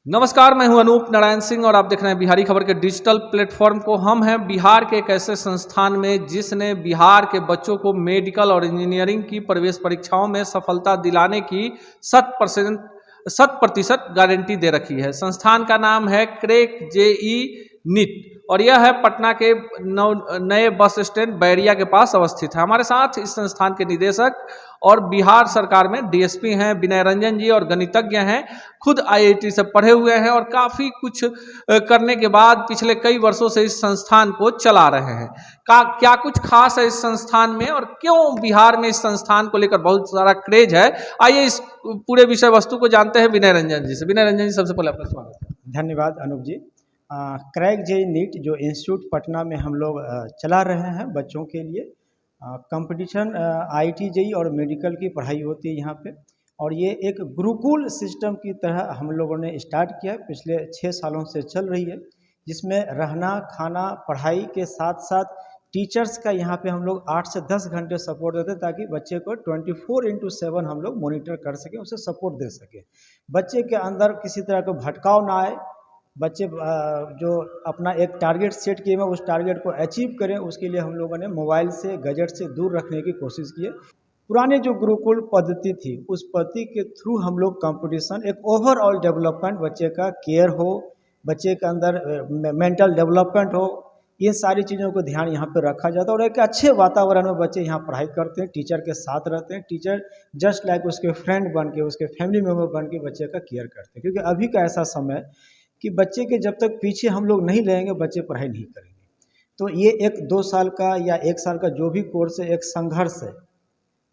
नमस्कार, मैं हूं अनूप नारायण सिंह और आप देख रहे हैं बिहारी खबर के डिजिटल प्लेटफॉर्म को। हम हैं बिहार के एक ऐसे संस्थान में जिसने बिहार के बच्चों को मेडिकल और इंजीनियरिंग की प्रवेश परीक्षाओं में सफलता दिलाने की 100% गारंटी दे रखी है। संस्थान का नाम है क्रैक जेई नीट और यह है पटना के नए बस स्टैंड बैरिया के पास अवस्थित है। हमारे साथ इस संस्थान के निदेशक और बिहार सरकार में डीएसपी हैं विनय रंजन जी और गणितज्ञ हैं, खुद आईआईटी से पढ़े हुए हैं और काफ़ी कुछ करने के बाद पिछले कई वर्षों से इस संस्थान को चला रहे हैं। क्या कुछ खास है इस संस्थान में और क्यों बिहार में इस संस्थान को लेकर बहुत सारा क्रेज है, आइए इस पूरे विषय वस्तु को जानते हैं विनय रंजन जी से। विनय रंजन जी, सबसे पहले आपका स्वागत है। धन्यवाद अनूप जी। क्रैक जेई नीट जो इंस्टीट्यूट पटना में हम लोग चला रहे हैं बच्चों के लिए कंपटीशन आईआईटी जेई और मेडिकल की पढ़ाई होती है यहाँ पे। और ये एक गुरुकुल सिस्टम की तरह हम लोगों ने स्टार्ट किया है, पिछले 6 सालों से चल रही है, जिसमें रहना खाना पढ़ाई के साथ साथ टीचर्स का यहाँ पे हम लोग 8 से 10 घंटे सपोर्ट देते हैं ताकि बच्चे को 24/7 हम लोग मॉनिटर कर सकें, उसे सपोर्ट दे सकें। बच्चे के अंदर किसी तरह का भटकाव ना आए, बच्चे जो अपना एक टारगेट सेट किए हैं उस टारगेट को अचीव करें, उसके लिए हम लोगों ने मोबाइल से गैजेट से दूर रखने की कोशिश की है। पुराने जो गुरुकुल पद्धति थी उस पद्धति के थ्रू हम लोग कंपटीशन, एक ओवरऑल डेवलपमेंट, बच्चे का केयर हो, बच्चे के अंदर मेंटल डेवलपमेंट हो, ये सारी चीज़ों को ध्यान यहाँ पे रखा जाता है। और एक अच्छे वातावरण में बच्चे यहाँ पढ़ाई करते हैं, टीचर के साथ रहते हैं, टीचर जस्ट लाइक उसके फ्रेंड बन के, उसके फैमिली मेम्बर बन के बच्चे का केयर करते हैं। क्योंकि अभी का ऐसा समय कि बच्चे के जब तक पीछे हम लोग नहीं रहेंगे बच्चे पढ़ाई नहीं करेंगे। तो ये एक 2 साल का या 1 साल का जो भी कोर्स है, एक संघर्ष है।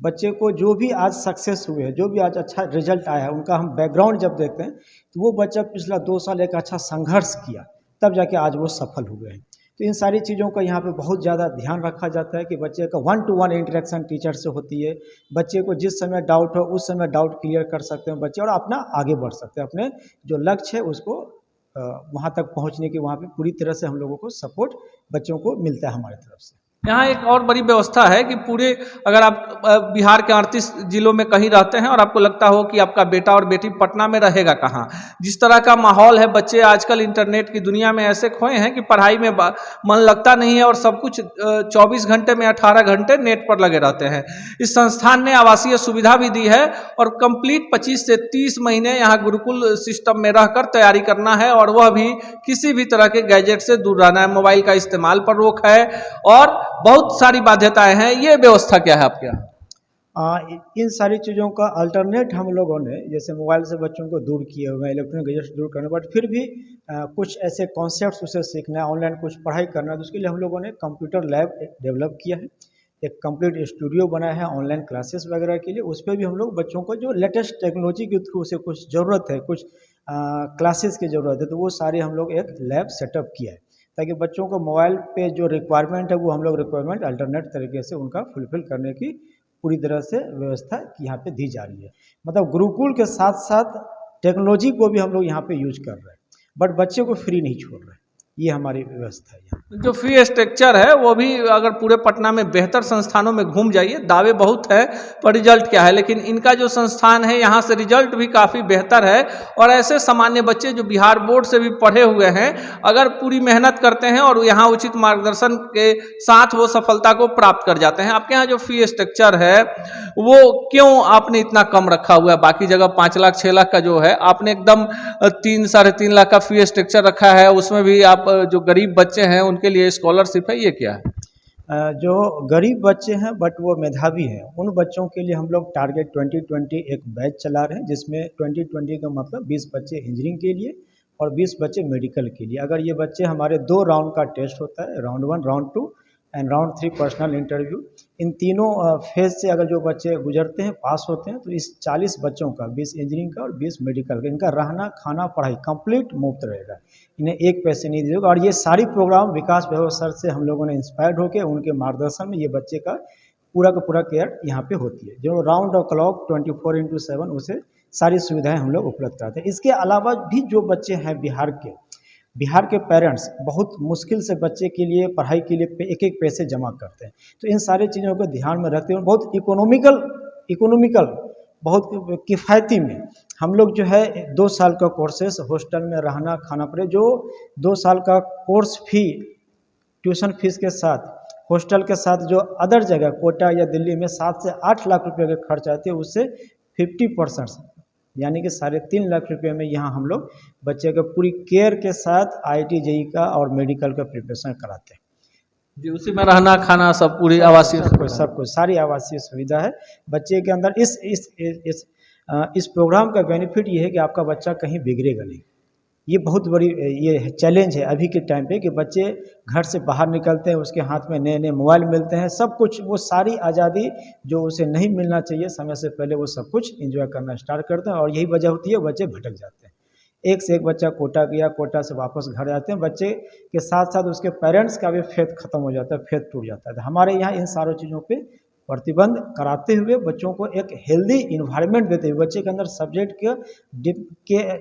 बच्चे को जो भी आज सक्सेस हुए हैं, जो भी आज अच्छा रिजल्ट आया है, उनका हम बैकग्राउंड जब देखते हैं तो वो बच्चा पिछला 2 साल एक अच्छा संघर्ष किया, तब जाके आज वो सफल हुए हैं। तो इन सारी चीज़ों का यहाँ पे बहुत ज़्यादा ध्यान रखा जाता है कि बच्चे का 1-to-1 इंटरेक्शन टीचर से होती है। बच्चे को जिस समय डाउट हो उस समय डाउट क्लियर कर सकते हैं बच्चे और अपना आगे बढ़ सकते हैं, अपने जो लक्ष्य है उसको वहाँ तक पहुँचने की वहाँ पे पूरी तरह से हम लोगों को सपोर्ट बच्चों को मिलता है हमारी तरफ से। यहाँ एक और बड़ी व्यवस्था है कि पूरे अगर आप बिहार के 38 जिलों में कहीं रहते हैं और आपको लगता हो कि आपका बेटा और बेटी पटना में रहेगा कहाँ, जिस तरह का माहौल है, बच्चे आजकल इंटरनेट की दुनिया में ऐसे खोए हैं कि पढ़ाई में मन लगता नहीं है और सब कुछ 24 घंटे में 18 घंटे नेट पर लगे रहते हैं। इस संस्थान ने आवासीय सुविधा भी दी है और कंप्लीट 25 से 30 महीने यहाँ गुरुकुल सिस्टम में रहकर तैयारी करना है और वह भी किसी भी तरह के गैजेट से दूर रहना है। मोबाइल का इस्तेमाल पर रोक है और बहुत सारी बाध्यताएं हैं। ये व्यवस्था क्या है आपके यहाँ? इन सारी चीज़ों का अल्टरनेट हम लोगों ने, जैसे मोबाइल से बच्चों को दूर किए हुए हैं, इलेक्ट्रॉनिक गैजेट से दूर करने, बट फिर भी कुछ ऐसे कॉन्सेप्ट्स उसे सीखना है, ऑनलाइन कुछ पढ़ाई करना है, तो उसके लिए हम लोगों ने कंप्यूटर लैब डेवलप किया है, एक कंप्लीट स्टूडियो बनाया है ऑनलाइन क्लासेस वगैरह के लिए। उस पर भी हम लोग बच्चों को जो लेटेस्ट टेक्नोलॉजी के थ्रू उसे कुछ ज़रूरत है, कुछ क्लासेस की ज़रूरत है, तो वो सारे हम लोग एक लैब सेटअप किया है ताकि बच्चों को मोबाइल पे जो रिक्वायरमेंट है वो हम लोग रिक्वायरमेंट अल्टरनेट तरीके से उनका फुलफिल करने की पूरी तरह से व्यवस्था यहाँ पे दी जा रही है। मतलब गुरुकुल के साथ साथ टेक्नोलॉजी को भी हम लोग यहाँ पे यूज कर रहे हैं, बट बच्चे को फ्री नहीं छोड़ रहे। ये हमारी व्यवस्था है। जो फी स्ट्रक्चर है वो भी अगर पूरे पटना में बेहतर संस्थानों में घूम जाइए, दावे बहुत है पर रिजल्ट क्या है, लेकिन इनका जो संस्थान है यहाँ से रिजल्ट भी काफ़ी बेहतर है। और ऐसे सामान्य बच्चे जो बिहार बोर्ड से भी पढ़े हुए हैं, अगर पूरी मेहनत करते हैं और यहाँ उचित मार्गदर्शन के साथ वो सफलता को प्राप्त कर जाते हैं। आपके यहाँ जो फी स्ट्रक्चर है वो क्यों आपने इतना कम रखा हुआ है? बाकी जगह 5 लाख 6 लाख का जो है, आपने एकदम 3-3.5 लाख का फी स्ट्रक्चर रखा है। उसमें भी आप जो गरीब बच्चे हैं उनके लिए स्कॉलरशिप है, ये क्या है? जो गरीब बच्चे हैं बट वो मेधावी हैं, उन बच्चों के लिए हम लोग टारगेट 2020 एक बैच चला रहे हैं, जिसमें 2020 का मतलब 20 बच्चे इंजीनियरिंग के लिए और 20 बच्चे मेडिकल के लिए। अगर ये बच्चे, हमारे 2 राउंड का टेस्ट होता है, round 1, round 2 and round 3 personal interview. इन तीनों फेज से अगर जो बच्चे गुजरते हैं, पास होते हैं, तो इस 40 बच्चों का 20 इंजीनियरिंग का और 20 मेडिकल का, इनका रहना खाना पढ़ाई कंप्लीट मुफ्त रहेगा, इन्हें 1 पैसे नहीं दिएगा। और ये सारी प्रोग्राम विकास वैभव सर से हम लोगों ने इंस्पायर्ड होकर उनके मार्गदर्शन में ये बच्चे का पूरा केयर यहाँ पे होती है। जो राउंड द क्लॉक 24/7 उसे सारी सुविधाएं हम लोग उपलब्ध कराते हैं। इसके अलावा भी जो बच्चे हैं बिहार के पेरेंट्स बहुत मुश्किल से बच्चे के लिए पढ़ाई के लिए एक पैसे जमा करते हैं, तो इन सारी चीज़ों को ध्यान में रखते हुए बहुत इकोनॉमिकल बहुत किफ़ायती में हम लोग जो है 2 साल का कोर्सेस, हॉस्टल में रहना खाना पड़े, जो 2 साल का कोर्स फी ट्यूशन फीस के साथ, हॉस्टल के साथ जो अदर जगह कोटा या दिल्ली में 7 से 8 लाख रुपए के खर्च आते हैं, उससे 50% यानी कि 3.5 लाख रुपए में यहाँ हम लोग बच्चे का पूरी केयर के साथ IIT JEE का और मेडिकल का प्रिपरेशन कराते हैं। जी, उसी में रहना खाना सब पूरी आवासीय सब कुछ सारी आवासीय सुविधा है बच्चे के अंदर। इस प्रोग्राम का बेनिफिट ये है कि आपका बच्चा कहीं बिगड़ेगा नहीं। ये बहुत बड़ी ये चैलेंज है अभी के टाइम पे कि बच्चे घर से बाहर निकलते हैं, उसके हाथ में नए नए मोबाइल मिलते हैं, सब कुछ, वो सारी आज़ादी जो उसे नहीं मिलना चाहिए समय से पहले, वो सब कुछ एंजॉय करना स्टार्ट करते हैं। और यही वजह होती है बच्चे भटक जाते हैं। एक से एक बच्चा कोटा गया, कोटा से वापस घर आते हैं, बच्चे के साथ साथ उसके पेरेंट्स का भी फेथ खत्म हो जाता है, फेथ टूट जाता है। तो हमारे यहाँ इन सारी चीज़ों पे प्रतिबंध कराते हुए बच्चों को एक हेल्दी इन्वायरमेंट देते हुए, बच्चे के अंदर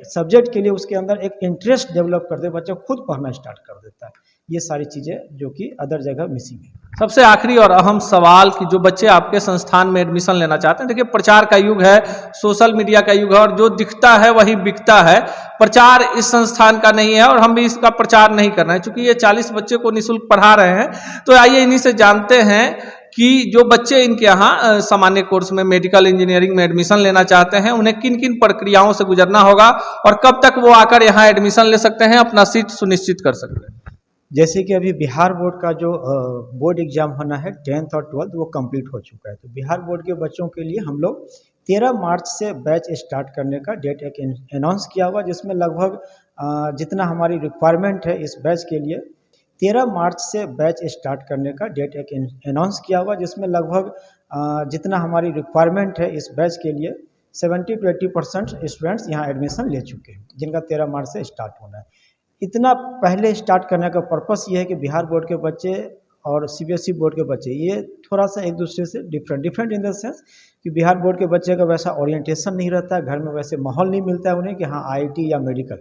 सब्जेक्ट के लिए उसके अंदर एक इंटरेस्ट डेवलप करते हुए बच्चा खुद पढ़ना स्टार्ट कर देता है। ये सारी चीज़ें जो कि अदर जगह मिसिंग है। सबसे आखिरी और अहम सवाल कि जो बच्चे आपके संस्थान में एडमिशन लेना चाहते हैं, देखिए प्रचार का युग है, सोशल मीडिया का युग है, और जो दिखता है वही बिकता है। प्रचार इस संस्थान का नहीं है और हम भी इसका प्रचार नहीं कर रहे हैं, चूंकि ये 40 बच्चे को निःशुल्क पढ़ा रहे हैं। तो आइए इन्हीं से जानते हैं कि जो बच्चे इनके यहाँ सामान्य कोर्स में मेडिकल इंजीनियरिंग में एडमिशन लेना चाहते हैं, उन्हें किन किन प्रक्रियाओं से गुजरना होगा और कब तक वो आकर यहाँ एडमिशन ले सकते हैं, अपना सीट सुनिश्चित कर सकते हैं। जैसे कि अभी बिहार बोर्ड का जो बोर्ड एग्जाम होना है 10th और 12th वो कंप्लीट हो चुका है। तो बिहार बोर्ड के बच्चों के लिए हम लोग 13 मार्च से बैच स्टार्ट करने का डेट एक अनाउंस किया हुआ, जिसमें लगभग जितना हमारी रिक्वायरमेंट है इस बैच के लिए 13 मार्च से बैच स्टार्ट करने का डेट एक अनाउंस किया हुआ, जिसमें लगभग जितना हमारी रिक्वायरमेंट है इस बैच के लिए 70 to 80% स्टूडेंट्स यहाँ एडमिशन ले चुके हैं, जिनका 13 मार्च से स्टार्ट होना है। इतना पहले स्टार्ट करने का पर्पस ये है कि बिहार बोर्ड के बच्चे और CBSE बोर्ड के बच्चे ये थोड़ा सा एक दूसरे से डिफरेंट इन द सेंस कि बिहार बोर्ड के बच्चे का वैसा ओरिएंटेशन नहीं रहता है, घर में वैसे माहौल नहीं मिलता है उन्हें कि हाँ IIT या मेडिकल।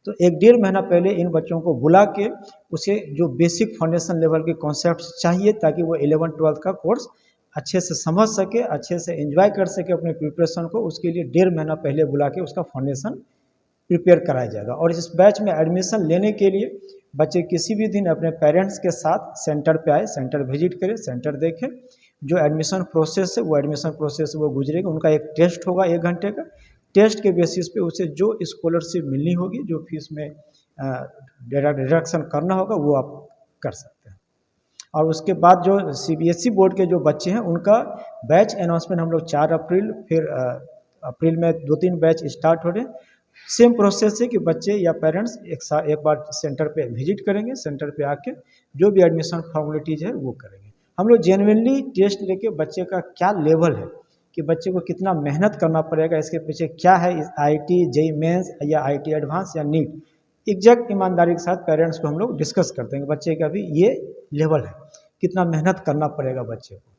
तो 1-1.5 महीना पहले इन बच्चों को बुला के उसे जो बेसिक फाउंडेशन लेवल के कॉन्सेप्ट चाहिए ताकि वो 11th-12th का कोर्स अच्छे से समझ सके, अच्छे से एंजॉय कर सके अपने प्रिपरेशन को, उसके लिए 1.5 महीना पहले बुला के उसका फाउंडेशन प्रिपेयर कराया जाएगा। और इस बैच में एडमिशन लेने के लिए बच्चे किसी भी दिन अपने पेरेंट्स के साथ सेंटर पे आए, सेंटर विजिट करें, सेंटर देखें, जो एडमिशन प्रोसेस है वो एडमिशन प्रोसेस वो गुजरेगा। उनका एक टेस्ट होगा 1 घंटे का, टेस्ट के बेसिस पे उसे जो स्कॉलरशिप मिलनी होगी, जो फीस में डिडक्शन करना होगा वो आप कर सकते हैं। और उसके बाद जो CBSE बोर्ड के जो बच्चे हैं उनका बैच अनाउंसमेंट हम लोग 4 अप्रैल, फिर अप्रैल में 2-3 बैच स्टार्ट हो रहे हैं। सेम प्रोसेस है कि बच्चे या पेरेंट्स एक बार सेंटर पे विजिट करेंगे, सेंटर पे आके जो भी एडमिशन फॉर्मेलिटीज़ है वो करेंगे। हम लोग जेन्युइनली टेस्ट लेके बच्चे का क्या लेवल है, कि बच्चे को कितना मेहनत करना पड़ेगा, इसके पीछे क्या है, IIT JEE मेंस या IIT एडवांस या नीट, एग्जैक्ट ईमानदारी के साथ पेरेंट्स को हम लोग डिस्कस करते हैं बच्चे का भी ये लेवल है, कितना मेहनत करना पड़ेगा बच्चे को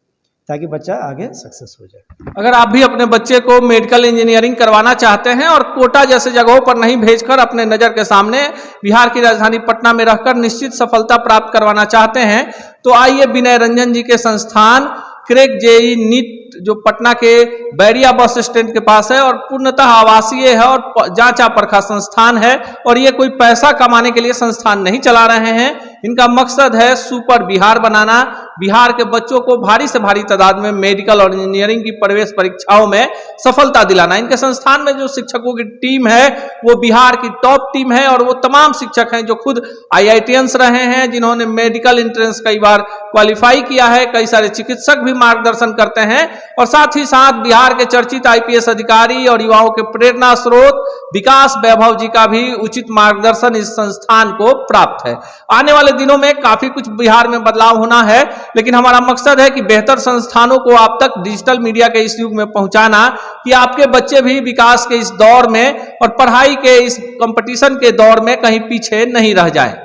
ताकि बच्चा आगे सक्सेस हो जाए। अगर आप भी अपने बच्चे को मेडिकल इंजीनियरिंग करवाना चाहते हैं और कोटा जैसे जगहों पर नहीं भेजकर अपने नज़र के सामने बिहार की राजधानी पटना में रहकर निश्चित सफलता प्राप्त करवाना चाहते हैं, तो आइए विनय रंजन जी के संस्थान क्रैक JEE नीट जो पटना के बैरिया बस स्टैंड के पास है और पूर्णतः आवासीय है और जांचा परखा संस्थान है, और ये कोई पैसा कमाने के लिए संस्थान नहीं चला रहे हैं। इनका मकसद है सुपर बिहार बनाना, बिहार के बच्चों को भारी से भारी तादाद में मेडिकल और इंजीनियरिंग की प्रवेश परीक्षाओं में सफलता दिलाना। इनके संस्थान में जो शिक्षकों की टीम है वो बिहार की टॉप टीम है और वो तमाम शिक्षक हैं जो खुद IITians रहे हैं, जिन्होंने मेडिकल एंट्रेंस कई बार क्वालिफाई किया है, कई सारे चिकित्सक भी मार्गदर्शन करते हैं, और साथ ही साथ बिहार के चर्चित IPS अधिकारी और युवाओं के प्रेरणा स्रोत विकास वैभव जी का भी उचित मार्गदर्शन इस संस्थान को प्राप्त है। आने वाले दिनों में काफी कुछ बिहार में बदलाव होना है, लेकिन हमारा मकसद है कि बेहतर संस्थानों को आप तक डिजिटल मीडिया के इस युग में पहुंचाना, कि आपके बच्चे भी विकास के इस दौर में और पढ़ाई के इस कंपटीशन के दौर में कहीं पीछे नहीं रह जाए।